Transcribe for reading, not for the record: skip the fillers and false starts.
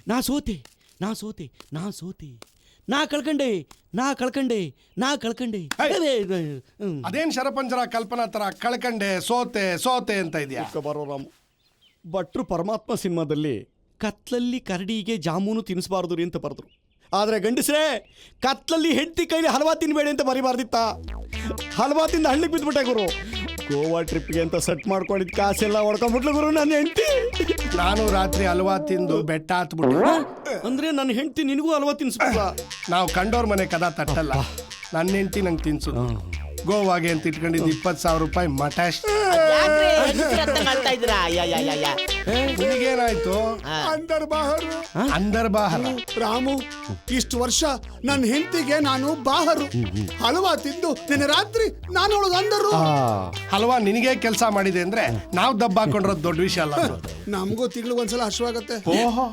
ನಾ ಸೋತೆ ನಾ ಸೋತೆ ನಾ ಸೋತೆ ನಾ ಕಳ್ಕಂಡೆ ನಾ ಕಳ್ಕಂಡೆ ನಾ ಕಳ್ಕಂಡೆ. ಅದೇನ್ ಶರಪಂಜರ ಕಲ್ಪನಾ ತರ ಕಳ್ಕಂಡೆ ಸೋತೆ ಸೋತೆ ಅಂತ ಇದೆಯಾ? ಬರೋ ರಾಮ್ ಭಟ್ರು ಪರಮಾತ್ಮ ಸಿನಿಮಾದಲ್ಲಿ ಕತ್ಲಲ್ಲಿ ಕರಡಿಗೆ ಜಾಮೂನು ತಿನ್ನಿಸ್ಬಾರ್ದು ರೀ ಅಂತ ಬರೆದ್ರು. ಆದರೆ ಗಂಡಸ್ರೇ ಕತ್ಲಲ್ಲಿ ಹೆಂಡತಿ ಕೈಲಿ ಹಲ್ವಾ ತಿನ್ಬೇಡಿ ಅಂತ ಬರಿಬಾರ್ದಿತ್ತ. ಹಲ್ವಾ ತಿಂದು ಹಳ್ಳಿಗೆ ಬಿದ್ದುಬಿಟ್ಟೆ ಗುರು. ಗೋವಾ ಟ್ರಿಪ್ಗೆ ಅಂತ ಸೆಟ್ ಮಾಡ್ಕೊಂಡಿದ್ದು ಕಾಸೆಲ್ಲ ಹೊಡ್ಕೊಂಡ್ಬಿಟ್ಲು ಗುರು ನನ್ನ ಹೆಂಡತಿ. ನಾನು ರಾತ್ರಿ ಹಲ್ವಾ ತಿಂದು ಬೆಟ್ಟ ಹತ್ಬಿಟ್ಟು. ಅಂದ್ರೆ ನನ್ನ ಹೆಂಡತಿ ನಿನಗೂ ಹಲ್ವಾ ತಿನ್ಸ್ಬಿಟ್ಟ? ನಾವು ಕಂಡೋರ್ ಮನೆ ಕದ ತಟ್ಟಲ್ಲ. ನನ್ನ ಹೆಂಡತಿ ನಂಗೆ ತಿನ್ಸು. ಗೋವಾಗೆ ಅಂತ ಇಟ್ಕೊಂಡಿದ್ದು 20,000 ರೂಪಾಯಿ ಮಟಾಶ್. ನಿನಗೇನಾಯ್ತು? ಅಂದರ್ ಬಾಹರ್ ರಾಮು, ಇಷ್ಟು ವರ್ಷ ನನ್ನ ಹೆಂಡತಿಗೆ ನಾನು ಬಾಹರು ಹಲ್ವಾ ತಿಂದು ನಿನ್ನೆ ರಾತ್ರಿ ನಾನು ಅವಳಿಗೆ ಅಂದರು. ಹಲ್ವಾ ನಿನಗೆ ಕೆಲಸ ಮಾಡಿದೆ ಅಂದ್ರೆ ನಾವು ದಬ್ಬ ಹಾಕೊಂಡಿರೋದು ದೊಡ್ಡ ವಿಷಯ ಅಲ್ಲ. ನಮಗೂ ತಿಂಗಳು ಒಂದ್ಸಲ ಹಶ್ವಾಗತ್ತೆ. ಓಹೋ